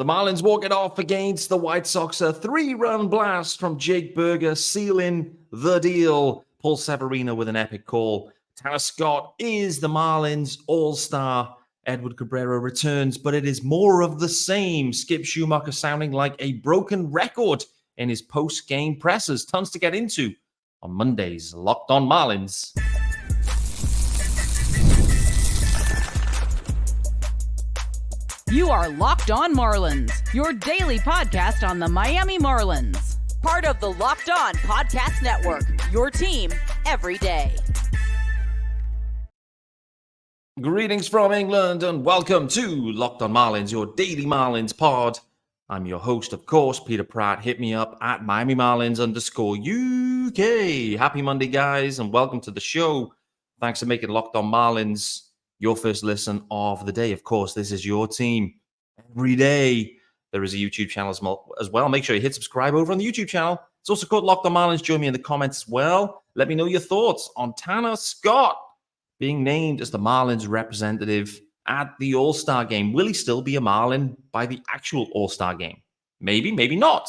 The Marlins walk it off against the White Sox. A 3-run blast from Jake Burger sealing the deal. Paul Severino with an epic call. Tanner Scott is the Marlins all-star. Edward Cabrera returns, but it is more of the same. Skip Schumacher sounding like a broken record in his post-game pressers. Tons to get into on Monday's Locked On Marlins. You are Locked On Marlins, your daily podcast on the Miami Marlins. Part of the Locked On Podcast Network, your team every day. Greetings from England and welcome to Locked On Marlins, your daily Marlins pod. I'm your host, of course, Peter Pratt. Hit me up at Miami Marlins _UK. Happy Monday, guys, and welcome to the show. Thanks for making Locked On Marlins your first listen of the day. Of course, this is your team every day. There is a YouTube channel as well. Make sure you hit subscribe over on the YouTube channel. It's also called Locked On Marlins. Join me in the comments as well. Let me know your thoughts on Tanner Scott being named as the Marlins representative at the All-Star game. Will he still be a Marlin by the actual All-Star game? Maybe, maybe not.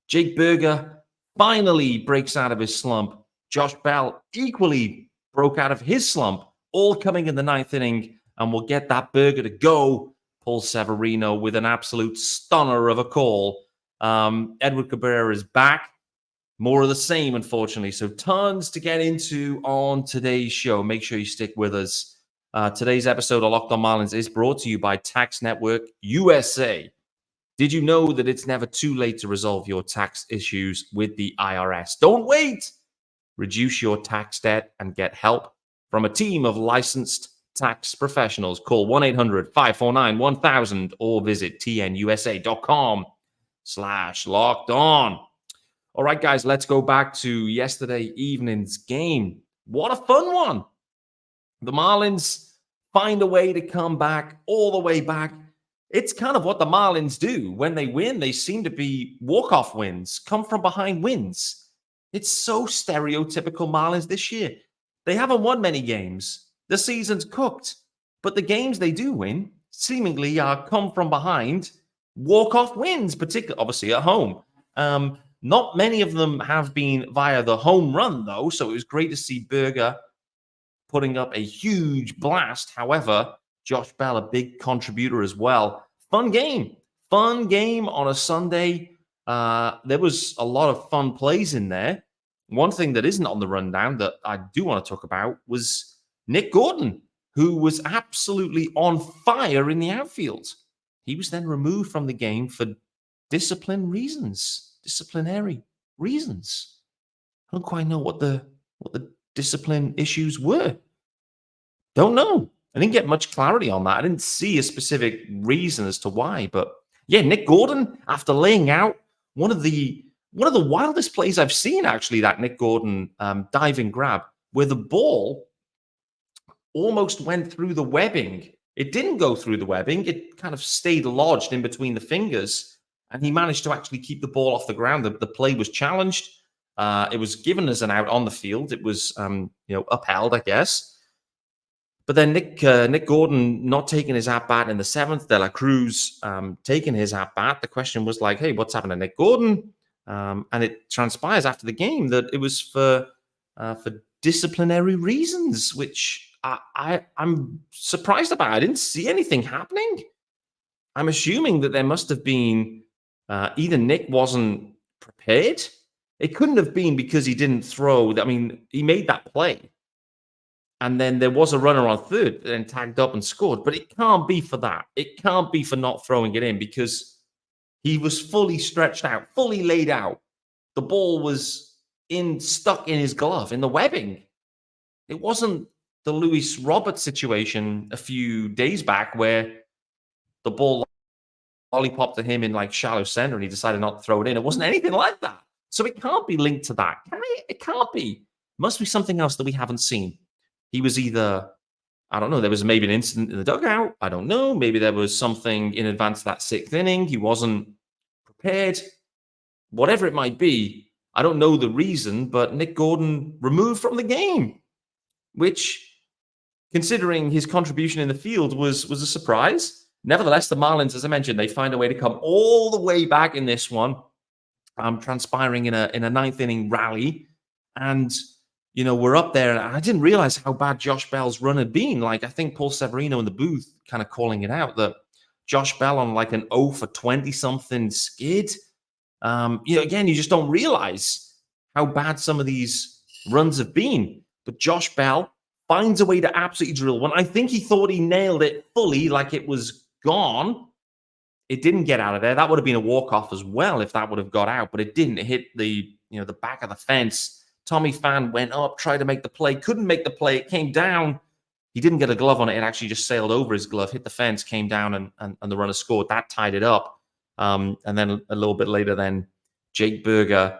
Jake Burger finally breaks out of his slump. Josh Bell equally broke out of his slump. All coming in the ninth inning, and we'll get that Burger to go. Paul Severino with an absolute stunner of a call. Edward Cabrera is back. More of the same, unfortunately. So tons to get into on today's show. Make sure you stick with us. Today's episode of Locked On Marlins is brought to you by Tax Network USA. Did you know that it's never too late to resolve your tax issues with the IRS? Don't wait. Reduce your tax debt and get help from a team of licensed tax professionals. Call 1-800-549-1000 or visit tnusa.com/locked-on. All right, guys, let's go back to yesterday evening's game. What a fun one. The Marlins find a way to come back all the way back. It's kind of what the Marlins do. When they win, they seem to be walk-off wins, come from behind wins. It's so stereotypical Marlins this year. They haven't won many games. The season's cooked. But the games they do win seemingly are come from behind walk-off wins, particularly obviously at home. Not many of them have been via the home run, though, so it was great to see Burger putting up a huge blast. However, Josh Bell, a big contributor as well. Fun game on a Sunday. There was a lot of fun plays in there. One thing that isn't on the rundown that I do want to talk about was Nick Gordon, who was absolutely on fire in the outfield. He was then removed from the game for disciplinary reasons. I don't quite know what the discipline issues were. Don't know. I didn't get much clarity on that. I didn't see a specific reason as to why. But yeah, Nick Gordon, after laying out one of the wildest plays I've seen, actually, that Nick Gordon diving grab, where the ball almost went through the webbing. It didn't go through the webbing. It kind of stayed lodged in between the fingers, and he managed to actually keep the ball off the ground. The play was challenged. It was given as an out on the field. It was, upheld, I guess. But then Nick Gordon not taking his at-bat in the seventh, De La Cruz taking his at-bat. The question was like, hey, what's happened to Nick Gordon? And it transpires after the game that it was for disciplinary reasons, which I'm surprised about. I didn't see anything happening. I'm assuming that there must have been either Nick wasn't prepared. It couldn't have been because he didn't throw. I mean, he made that play. And then there was a runner on third and tagged up and scored. But it can't be for that. It can't be for not throwing it in because he was fully stretched out, fully laid out. The ball was stuck in his glove, in the webbing. It wasn't the Luis Roberts situation a few days back where the ball lollipopped to him in like shallow center and he decided not to throw it in. It wasn't anything like that. So it can't be linked to that. It can't be. Must be something else that we haven't seen. He was either, I don't know, there was maybe an incident in the dugout. I don't know. Maybe there was something in advance of that sixth inning. He wasn't prepared. Whatever it might be, I don't know the reason, but Nick Gordon removed from the game, which, considering his contribution in the field, was a surprise. nevertheless, the Marlins, as I mentioned, they find a way to come all the way back in this one, transpiring in a ninth inning rally. And, we're up there. And I didn't realize how bad Josh Bell's run had been. Like, I think Paul Severino in the booth kind of calling it out that Josh Bell on like an 0 for 20-something skid. Again, you just don't realize how bad some of these runs have been. But Josh Bell finds a way to absolutely drill one. I think he thought he nailed it fully, like it was gone. It didn't get out of there. That would have been a walk-off as well if that would have got out, but it didn't. It hit the back of the fence. Tommy Pham went up, tried to make the play, couldn't make the play. It came down. He didn't get a glove on it. It actually just sailed over his glove, hit the fence, came down, and the runner scored. That tied it up. And then a little bit later, then Jake Burger,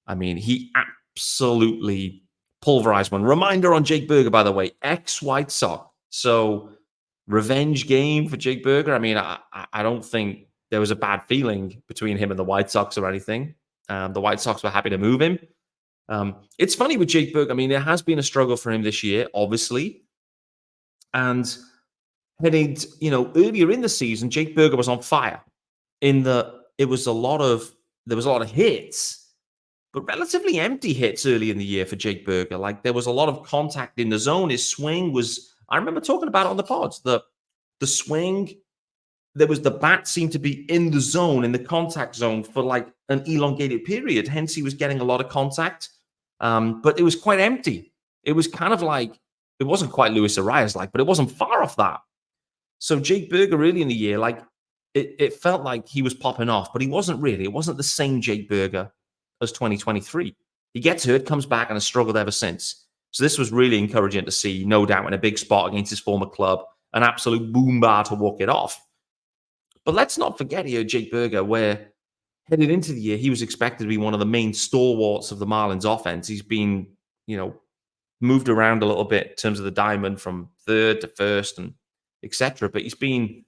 I mean, he absolutely pulverized one. Reminder on Jake Burger, by the way, ex-White Sox. So revenge game for Jake Burger. I mean, I don't think there was a bad feeling between him and the White Sox or anything. The White Sox were happy to move him. It's funny with Jake Burger. I mean, there has been a struggle for him this year, obviously. And headed, earlier in the season, Jake Burger was on fire. There was a lot of hits, but relatively empty hits early in the year for Jake Burger. Like, there was a lot of contact in the zone. His swing was, I remember talking about it on the pods, the swing, the bat seemed to be in the zone, in the contact zone for like an elongated period. Hence, he was getting a lot of contact, but it was quite empty. It was kind of like, it wasn't quite Luis Arias-like, but it wasn't far off that. So Jake Burger early in the year, like, it felt like he was popping off, but he wasn't really. It wasn't the same Jake Burger as 2023. He gets hurt, comes back, and has struggled ever since. So this was really encouraging to see, no doubt, in a big spot against his former club, an absolute boom bar to walk it off. But let's not forget here, Jake Burger, where headed into the year, he was expected to be one of the main stalwarts of the Marlins offense. He's been, moved around a little bit in terms of the diamond from third to first and etc. But he's been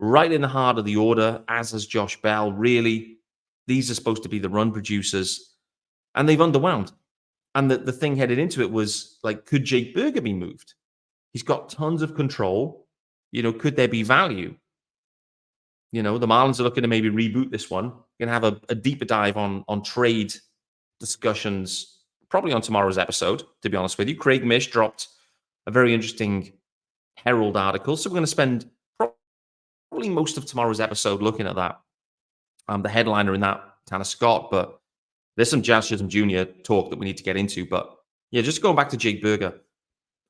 right in the heart of the order, as has Josh Bell. Really, these are supposed to be the run producers, and they've underwhelmed. And the thing headed into it was, like, could Jake Burger be moved? He's got tons of control. Could there be value? The Marlins are looking to maybe reboot this one. Going to have a deeper dive on trade discussions probably on tomorrow's episode, to be honest with you. Craig Mish dropped a very interesting Herald article. So we're going to spend probably most of tomorrow's episode looking at that. The headliner in that, Tanner Scott, but there's some Jazz Chisholm Jr. talk that we need to get into. But yeah, just going back to Jake Burger.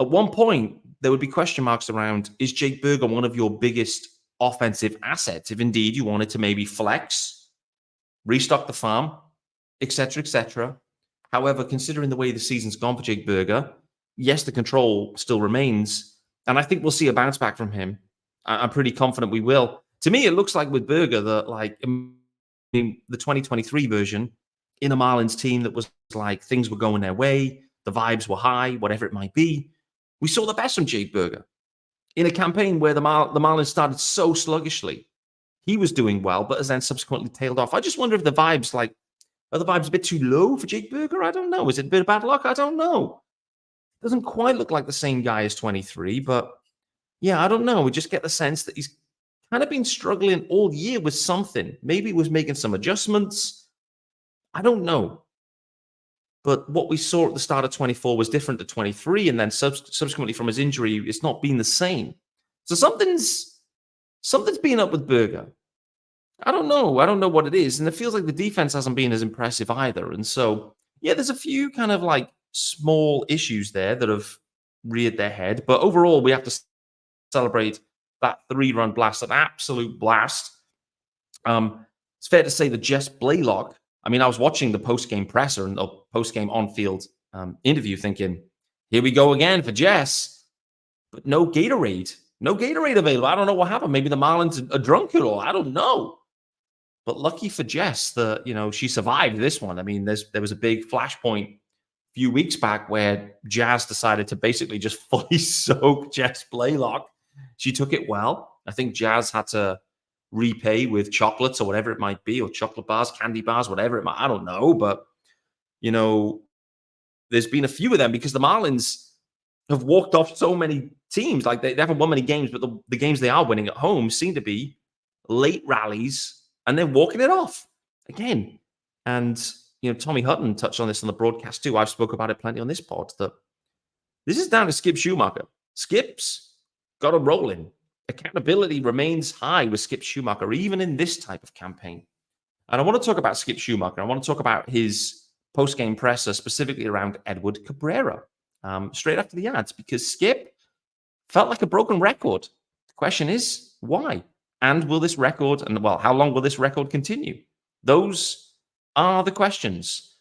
At one point, there would be question marks around, is Jake Burger one of your biggest offensive assets? If indeed you wanted to maybe flex, restock the farm, etc., etc. However, considering the way the season's gone for Jake Burger, yes, the control still remains. And I think we'll see a bounce back from him. I'm pretty confident we will. To me, it looks like with Burger that, like, in the 2023 version, in a Marlins team that was like things were going their way, the vibes were high, whatever it might be, we saw the best from Jake Burger. In a campaign where the Marlins started so sluggishly, he was doing well, but has then subsequently tailed off. I just wonder if the vibes, are the vibes a bit too low for Jake Burger? I don't know. Is it a bit of bad luck? I don't know. Doesn't quite look like the same guy as 23, but yeah, I don't know. We just get the sense that he's kind of been struggling all year with something. Maybe he was making some adjustments. I don't know. But what we saw at the start of 24 was different to 23, and then subsequently from his injury, it's not been the same. So something's been up with Burger. I don't know. I don't know what it is. And it feels like the defense hasn't been as impressive either. And so, yeah, there's a few kind of like small issues there that have reared their head. But overall, we have to celebrate that 3-run blast, an absolute blast. It's fair to say that Jess Blaylock, I mean, I was watching the post-game presser and the post-game on-field interview thinking, here we go again for Jess. But no Gatorade. No Gatorade available. I don't know what happened. Maybe the Marlins are drunk at all. I don't know. But lucky for Jess that, she survived this one. I mean, there was a big flashpoint a few weeks back where Jazz decided to basically just fully soak Jess Blaylock. She took it well. I think Jazz had to repay with chocolates or whatever it might be, or chocolate bars, candy bars, whatever it might. I don't know. But, there's been a few of them because the Marlins, have walked off so many teams. Like they haven't won many games, but the games they are winning at home seem to be late rallies, and they're walking it off again. And Tommy Hutton touched on this on the broadcast too. I've spoke about it plenty on this pod, that this is down to Skip Schumacher. Skip's got a rolling. Accountability remains high with Skip Schumacher, even in this type of campaign. And I want to talk about Skip Schumacher. I want to talk about his post-game presser, specifically around Edward Cabrera, straight after the ads, because Skip felt like a broken record. The question is, why? And will this record, how long will this record continue? Those are the questions.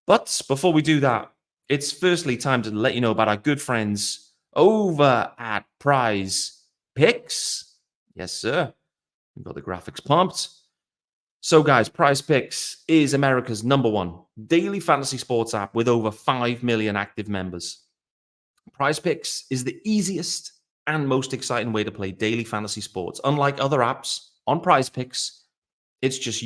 But before we do that, it's firstly time to let you know about our good friends over at PrizePicks. Yes, sir. We've got the graphics pumped. So, guys, PrizePicks is America's #1 daily fantasy sports app with over 5 million active members. PrizePicks is the easiest and most exciting way to play daily fantasy sports. Unlike other apps on PrizePicks, it's just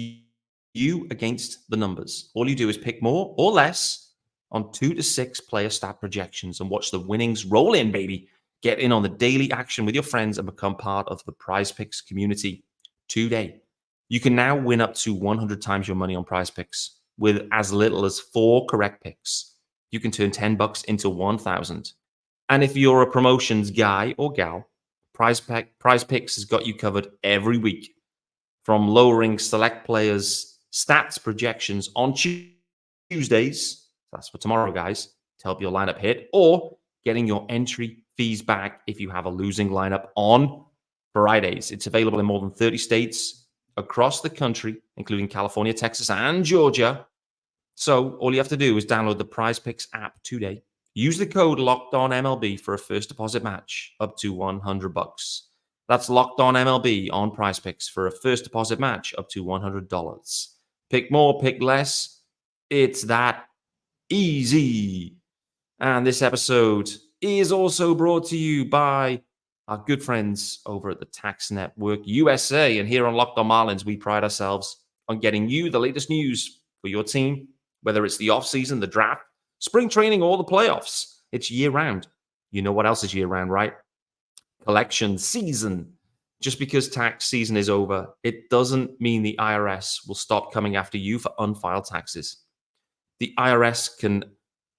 you against the numbers. All you do is pick more or less on 2 to 6 player stat projections and watch the winnings roll in, baby. Get in on the daily action with your friends and become part of the PrizePicks community today. You can now win up to 100 times your money on PrizePicks with as little as 4 correct picks. You can turn $10 into 1,000. And if you're a promotions guy or gal, PrizePicks has got you covered every week. From lowering select players' stats projections on Tuesdays, that's for tomorrow, guys, to help your lineup hit, or getting your entry fees back if you have a losing lineup on Fridays. It's available in more than 30 states across the country, including California, Texas, and Georgia. So all you have to do is download the PrizePicks app today. Use the code LOCKEDONMLB for a first deposit match up to $100. That's LOCKEDONMLB on PrizePicks for a first deposit match up to $100. Pick more, pick less. It's that easy. And this episode is also brought to you by our good friends over at the Tax Network USA. And here on Locked On Marlins, we pride ourselves on getting you the latest news for your team, whether it's the offseason, the draft, spring training, or the playoffs. It's year-round. You know what else is year-round, right? Collection season. Just because tax season is over, it doesn't mean the IRS will stop coming after you for unfiled taxes. The IRS can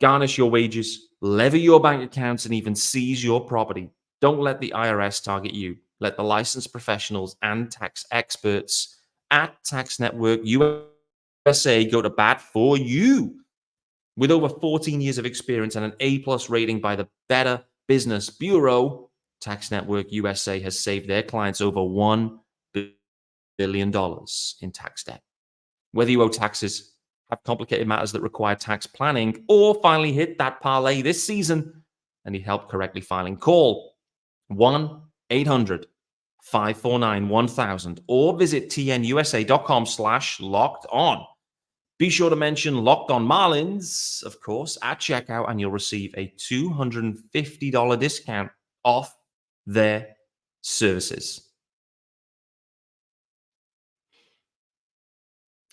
garnish your wages, levy your bank accounts, and even seize your property. Don't let the IRS target you. Let the licensed professionals and tax experts at Tax Network USA go to bat for you. With over 14 years of experience and an A+ rating by the Better Business Bureau, Tax Network USA has saved their clients over $1 billion in tax debt. Whether you owe taxes, have complicated matters that require tax planning, or finally hit that parlay this season and need help correctly filing, call 1-800-549-1000 or visit tnusa.com/locked-on. Be sure to mention Locked On Marlins, of course, at checkout, and you'll receive a $250 discount off their services.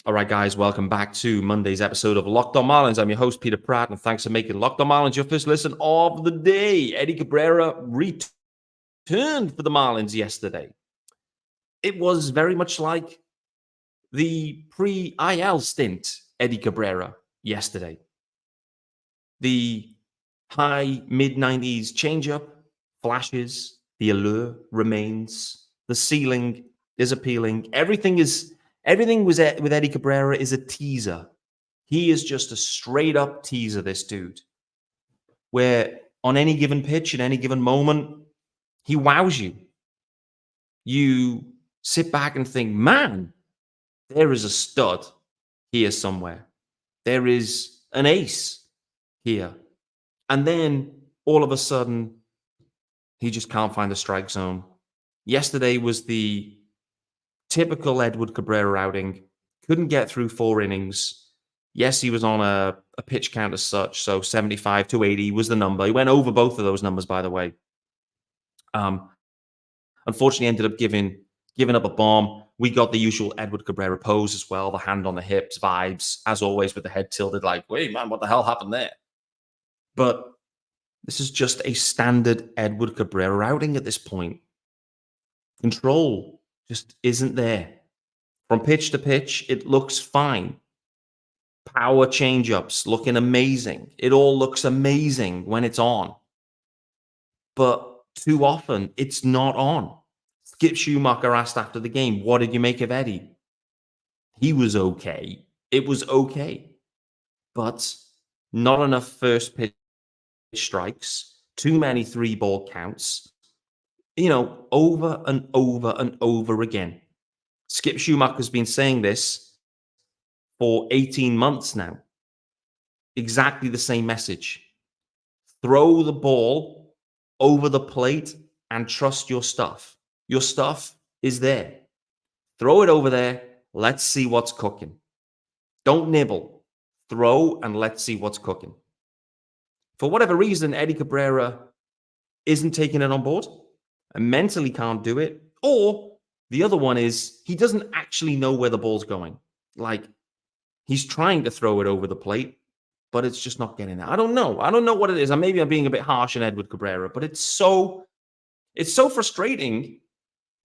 All right, guys, welcome back to Monday's episode of Locked On Marlins. I'm your host, Peter Pratt, and thanks for making Locked On Marlins your first listen of the day. Eddie Cabrera returned for the Marlins yesterday. It was very much like the pre-IL stint Eddie Cabrera yesterday. The high mid-90s changeup flashes, the allure remains, the ceiling is appealing. Everything with Eddie Cabrera is a teaser. He is just a straight-up teaser, this dude, where on any given pitch, at any given moment, he wows you. You sit back and think, man, there is a stud here somewhere. There is an ace here. And then all of a sudden, he just can't find the strike zone. Yesterday was the typical Edward Cabrera outing. Couldn't get through 4 innings. Yes, he was on a pitch count as such, so 75 to 80 was the number. He went over both of those numbers, by the way. Unfortunately, ended up giving up a bomb. We got the usual Edward Cabrera pose as well, the hand on the hips vibes, as always, with the head tilted like, wait, man, what the hell happened there? But This is just a standard Edward Cabrera outing at this point. Control just isn't there. From pitch to pitch, it looks fine. Power changeups looking amazing. It all looks amazing when it's on. But too often, it's not on. Skip Schumacher asked after the game, what did you make of Eddie? He was okay. It was okay. But not enough first pitch strikes, too many 3-ball counts, over and over and over again. Skip Schumacher's been saying this for 18 months now. Exactly the same message. Throw the ball over the plate and trust your stuff. Your stuff is there. Throw it over there. Let's see what's cooking. Don't nibble. Throw and let's see what's cooking. For whatever reason, Eddie Cabrera isn't taking it on board and mentally can't do it. Or the other one is he doesn't actually know where the ball's going. Like, he's trying to throw it over the plate, but it's just not getting there. I don't know. I don't know what it is. Maybe I'm being a bit harsh on Edward Cabrera, but it's so frustrating,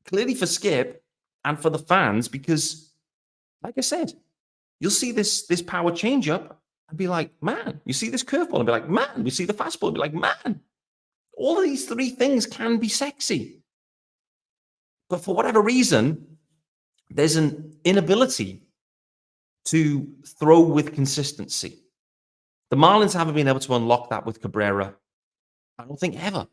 clearly for Skip and for the fans, because, like I said, you'll see this power changeup and be like, man, you see this curveball and be like, man, we see the fastball and be like, man, all of these three things can be sexy. But for whatever reason, there's an inability to throw with consistency. The Marlins haven't been able to unlock that with Cabrera, I don't think, ever.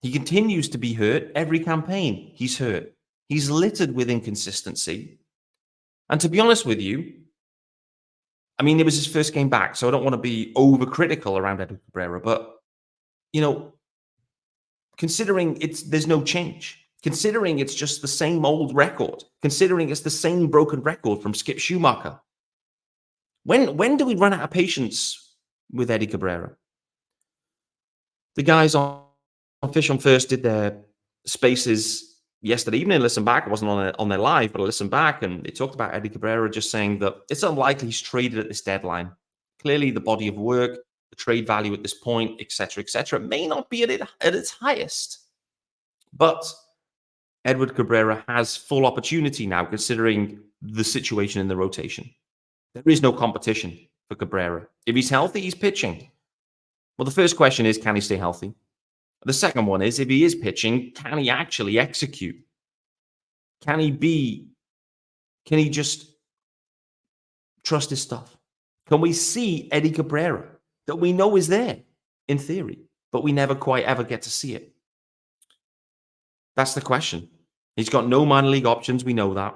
He continues to be hurt. Every campaign, he's hurt. He's littered with inconsistency. And to be honest with you, it was his first game back, so I don't want to be overcritical around Edward Cabrera, but, considering there's no change, considering it's just the same old record, considering it's the same broken record from Skip Schumacher, when do we run out of patience with Eddie Cabrera? The guys on Fish on First did their spaces yesterday evening. Listen back. I wasn't on their live, but I listened back, and they talked about Eddie Cabrera just saying that it's unlikely he's traded at this deadline. Clearly, the body of work, the trade value at this point, etc., may not be at its highest. But Edward Cabrera has full opportunity now, considering the situation in the rotation. There is no competition for Cabrera. If he's healthy, he's pitching. Well, the first question is, can he stay healthy? The second one is, if he is pitching, can he actually execute? Can he just trust his stuff? Can we see Eddie Cabrera that we know is there in theory, but we never quite ever get to see it? That's the question. He's got no minor league options. We know that.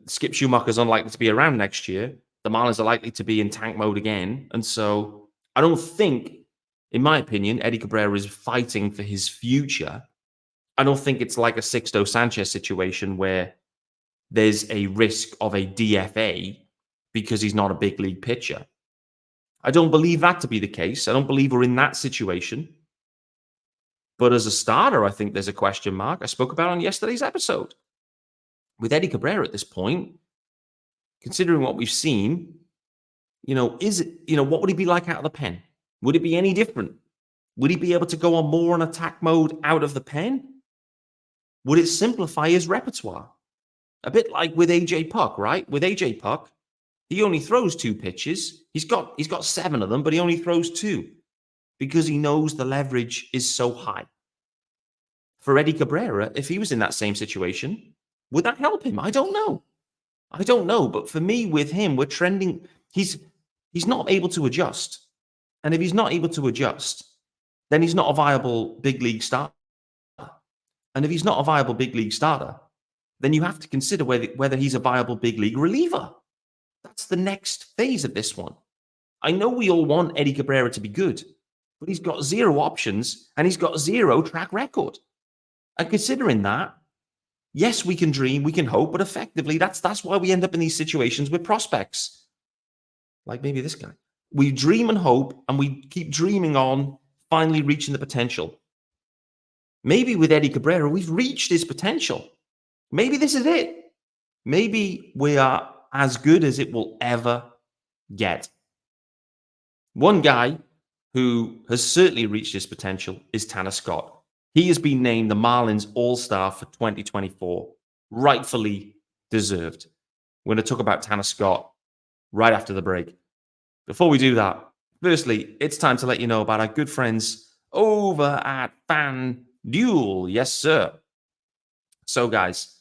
Skip Schumacher is unlikely to be around next year. The Marlins are likely to be in tank mode again. And so I don't think, in my opinion, Eddie Cabrera is fighting for his future. I don't think it's like a Sixto Sanchez situation where there's a risk of a DFA because he's not a big league pitcher. I don't believe that to be the case. I don't believe we're in that situation. But as a starter, I think there's a question mark. I spoke about on yesterday's episode. With Eddie Cabrera at this point, considering what we've seen, what would he be like out of the pen? Would it be any different? Would he be able to go on more on attack mode out of the pen? Would it simplify his repertoire? A bit like with AJ Puck, right? With AJ Puck, he only throws 2 pitches. He's got 7 of them, but he only throws 2 because he knows the leverage is so high. For Eddie Cabrera, if he was in that same situation, would that help him? I don't know. But for me, with him, we're trending. He's not able to adjust. And if he's not able to adjust, then he's not a viable big league starter. And if he's not a viable big league starter, then you have to consider whether he's a viable big league reliever. That's the next phase of this one. I know we all want Eddie Cabrera to be good, but he's got 0 options and he's got 0 track record. And considering that, yes, we can dream, we can hope, but effectively, that's why we end up in these situations with prospects. Like maybe this guy. We dream and hope, and we keep dreaming on finally reaching the potential. Maybe with Eddie Cabrera, we've reached his potential. Maybe this is it. Maybe we are as good as it will ever get. One guy who has certainly reached his potential is Tanner Scott. He has been named the Marlins All-Star for 2024, rightfully deserved. We're going to talk about Tanner Scott right after the break. Before we do that, firstly, it's time to let you know about our good friends over at FanDuel. Yes, sir. So, guys,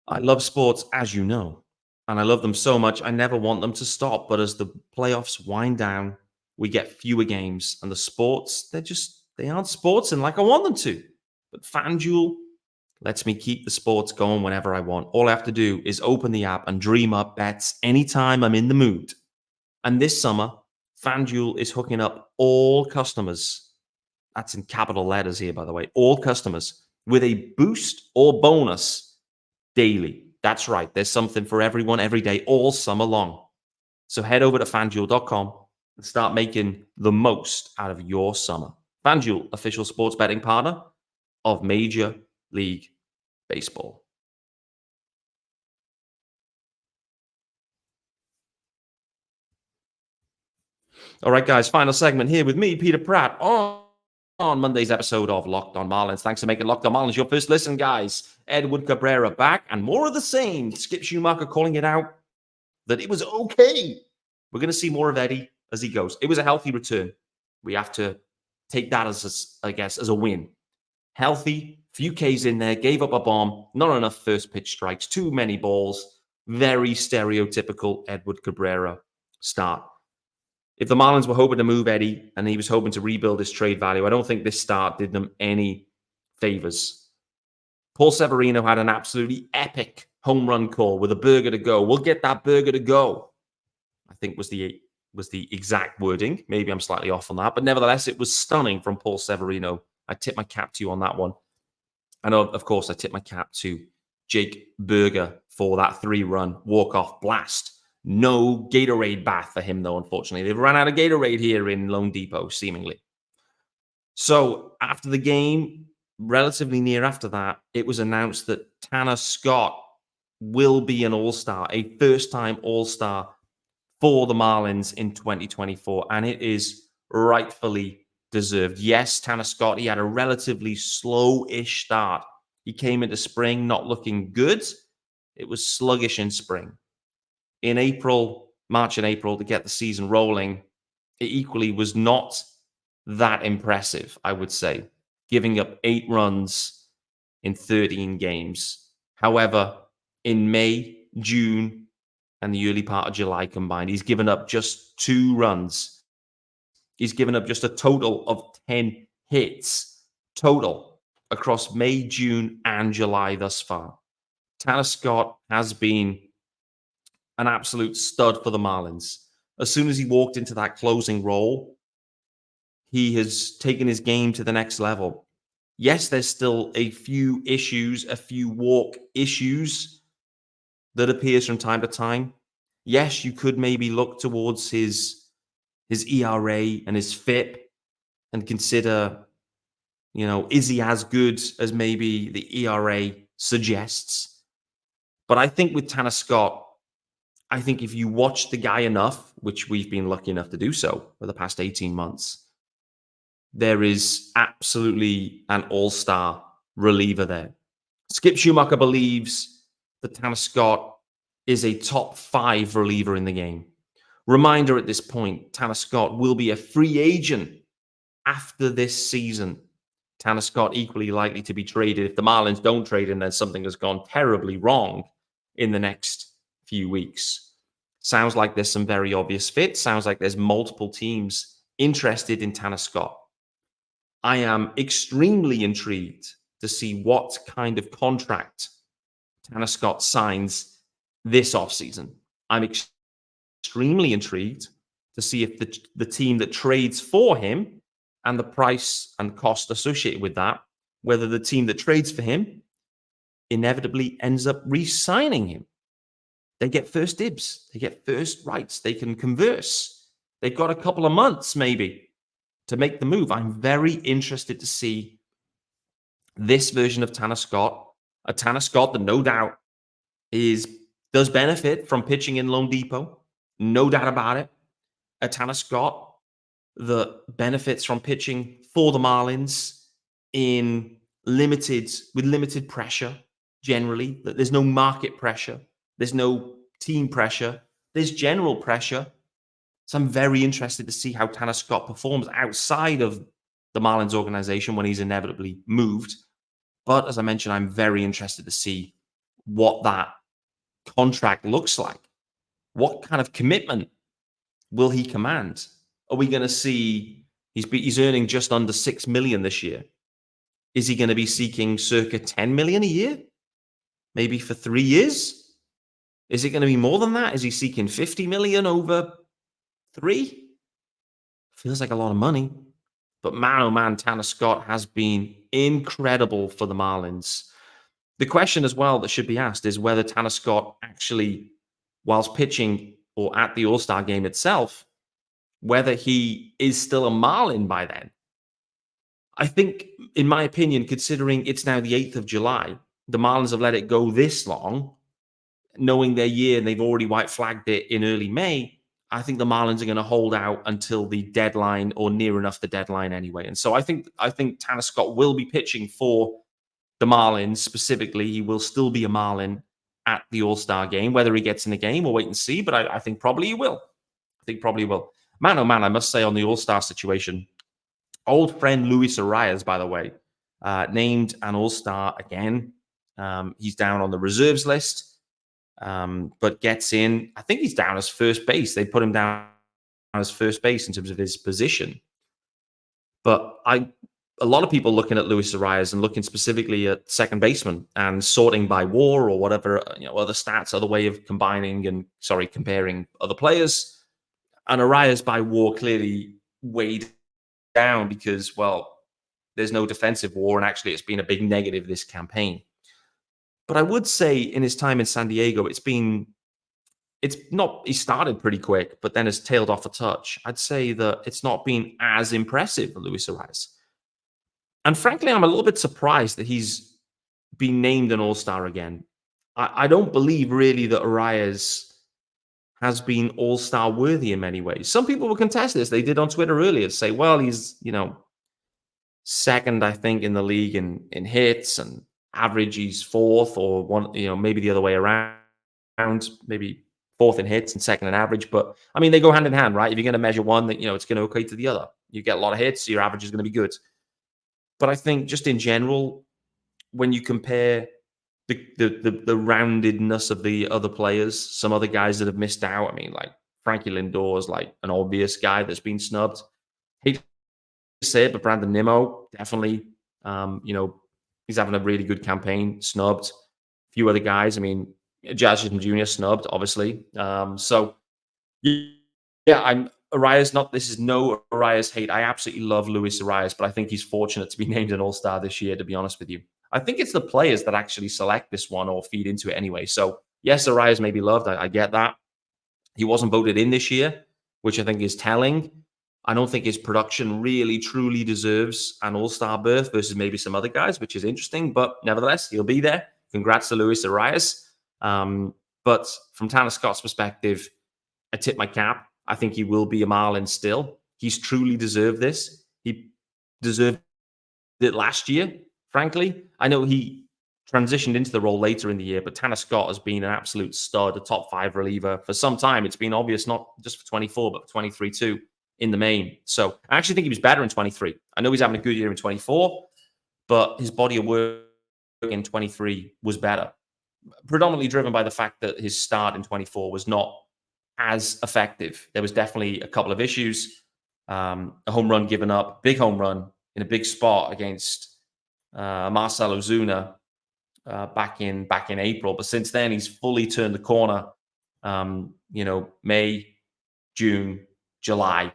I love sports, as you know, and I love them so much, I never want them to stop. But as the playoffs wind down, we get fewer games, and the sports, they aren't sportsing like I want them to. But FanDuel lets me keep the sports going whenever I want. All I have to do is open the app and dream up bets anytime I'm in the mood. And this summer, FanDuel is hooking up all customers, that's in capital letters here, by the way, all customers, with a boost or bonus daily. That's right. There's something for everyone every day, all summer long. So head over to FanDuel.com and start making the most out of your summer. FanDuel, official sports betting partner of Major League Baseball. All right, guys, final segment here with me, Peter Pratt, on Monday's episode of Locked on Marlins. Thanks for making Locked on Marlins your first listen, guys. Edward Cabrera back and more of the same. Skip Schumacher calling it out that it was okay. We're going to see more of Eddie as he goes. It was a healthy return. We have to take that as a win. Healthy, few Ks in there, gave up a bomb, not enough first pitch strikes, too many balls. Very stereotypical Edward Cabrera start. If the Marlins were hoping to move Eddie and he was hoping to rebuild his trade value, I don't think this start did them any favors. Paul Severino had an absolutely epic home run call with a burger to go. We'll get that burger to go, I think was the exact wording. Maybe I'm slightly off on that, but nevertheless, it was stunning from Paul Severino. I tip my cap to you on that one. And of course, I tip my cap to Jake Burger for that 3-run walk-off blast. No Gatorade bath for him, though, unfortunately. They've run out of Gatorade here in Lone Depot, seemingly. So after the game, relatively near after that, it was announced that Tanner Scott will be an all-star, a first-time all-star for the Marlins in 2024, and it is rightfully deserved. Yes, Tanner Scott, he had a relatively slow-ish start. He came into spring not looking good. It was sluggish in spring. In March and April, to get the season rolling, it equally was not that impressive, I would say, giving up 8 runs in 13 games. However, in May, June, and the early part of July combined, he's given up just 2 runs. He's given up just a total of 10 hits total across May, June, and July thus far. Tanner Scott has been an absolute stud for the Marlins. As soon as he walked into that closing role, he has taken his game to the next level. Yes, there's still a few issues, a few walk issues that appears from time to time. Yes, you could maybe look towards his ERA and his FIP and consider, is he as good as maybe the ERA suggests? But I think with Tanner Scott, I think if you watch the guy enough, which we've been lucky enough to do so for the past 18 months, there is absolutely an all-star reliever there. Skip Schumacher believes that Tanner Scott is a top 5 reliever in the game. Reminder at this point, Tanner Scott will be a free agent after this season. Tanner Scott equally likely to be traded. If the Marlins don't trade him, then something has gone terribly wrong in the next few weeks. Sounds like there's some very obvious fits. Sounds like there's multiple teams interested in Tanner Scott. I am extremely intrigued to see what kind of contract Tanner Scott signs this offseason. I'm extremely intrigued to see if the team that trades for him and the price and cost associated with that, whether the team that trades for him inevitably ends up re-signing him. They get first dibs. They get first rights. They can converse. They've got a couple of months maybe to make the move. I'm very interested to see this version of Tanner Scott, a Tanner Scott that no doubt does benefit from pitching in Lone Depot. No doubt about it. A Tanner Scott that benefits from pitching for the Marlins with limited pressure generally. That there's no market pressure, there's no team pressure, there's general pressure. So I'm very interested to see how Tanner Scott performs outside of the Marlins organization when he's inevitably moved. But as I mentioned, I'm very interested to see what that contract looks like. What kind of commitment will he command? Are we going to see he's earning just under $6 million this year? Is he going to be seeking circa $10 million a year? Maybe for 3 years? Is it going to be more than that? Is he seeking $50 million over 3? Feels like a lot of money. But man, oh man, Tanner Scott has been incredible for the Marlins. The question as well that should be asked is whether Tanner Scott actually, whilst pitching or at the All-Star game itself, whether he is still a Marlin by then. I think, in my opinion, considering it's now the 8th of July, the Marlins have let it go this long, knowing their year, and they've already white flagged it in early May. I think the Marlins are going to hold out until the deadline or near enough the deadline anyway. And so I think Tanner Scott will be pitching for the Marlins specifically. He will still be a Marlin at the All-Star game. Whether he gets in the game, we'll wait and see, but I think probably he will. Man, oh man, I must say on the All-Star situation, old friend Luis Arias, by the way, named an All-Star again. He's down on the reserves list, but gets in. I think he's down as first base. They put him down as first base in terms of his position. But a lot of people looking at Luis Arias and looking specifically at second baseman and sorting by WAR or whatever, other stats, other way of comparing other players. And Arias by WAR clearly weighed down because, well, there's no defensive WAR, and actually it's been a big negative this campaign. But I would say in his time in San Diego, he started pretty quick, but then has tailed off a touch. I'd say that it's not been as impressive for Luis Arias. And frankly, I'm a little bit surprised that he's been named an All-Star again. I don't believe really that Arias has been All-Star worthy in many ways. Some people will contest this. They did on Twitter earlier say, well, he's, second, I think, in the league in hits, and average he's fourth, or one, maybe the other way around, maybe fourth in hits and second in average. But I mean, they go hand in hand, right? If you're going to measure one, that it's going to equate to the other. You get a lot of hits, so your average is going to be good. But I think just in general, when you compare the roundedness of the other players, some other guys that have missed out. I mean, like Frankie Lindor is like an obvious guy that's been snubbed. Hate to say it, but Brandon Nimmo, definitely. He's having a really good campaign, snubbed. A few other guys. I mean, Jazz Jr. snubbed, obviously. I'm Arias. This is no Arias hate. I absolutely love Luis Arias, but I think he's fortunate to be named an All-Star this year, to be honest with you. I think it's the players that actually select this one or feed into it anyway. So, yes, Arias may be loved. I get that. He wasn't voted in this year, which I think is telling. I don't think his production really, truly deserves an All-Star berth versus maybe some other guys, which is interesting. But nevertheless, he'll be there. Congrats to Luis Arias. But from Tanner Scott's perspective, I tip my cap. I think he will be a Marlin still. He's truly deserved this. He deserved it last year. Frankly, I know he transitioned into the role later in the year, but Tanner Scott has been an absolute stud, a top 5 reliever for some time. It's been obvious, not just for 24, but for 23 too in the main. So I actually think he was better in 23. I know he's having a good year in 24, but his body of work in 23 was better. Predominantly driven by the fact that his start in 24 was not as effective. There was definitely a couple of issues. A home run given up, big home run in a big spot against Marcell Ozuna back in April, but since then he's fully turned the corner. May, June, July,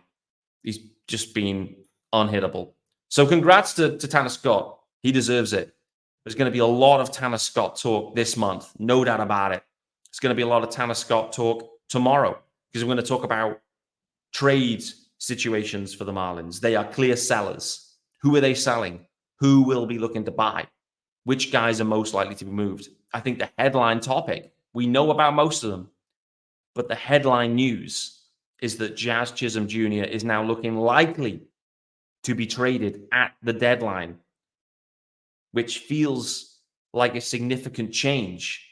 he's just been unhittable. So congrats to Tanner Scott. He deserves it. There's going to be a lot of Tanner Scott talk this month, no doubt about it. There's going to be a lot of Tanner Scott talk tomorrow because we're going to talk about trade situations for the Marlins. They are clear sellers. Who are they selling? Who will be looking to buy? Which guys are most likely to be moved? I think the headline topic, we know about most of them, but the headline news is that Jazz Chisholm Jr. is now looking likely to be traded at the deadline, which feels like a significant change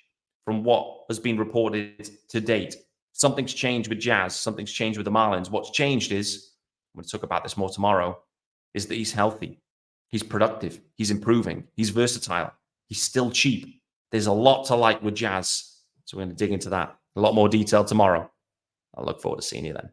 from what has been reported to date. Something's changed with Jazz. Something's changed with the Marlins. What's changed is, I'm going to talk about this more tomorrow, is that he's healthy. He's productive. He's improving. He's versatile. He's still cheap. There's a lot to like with Jazz. So we're going to dig into that. A lot more detail tomorrow. I look forward to seeing you then.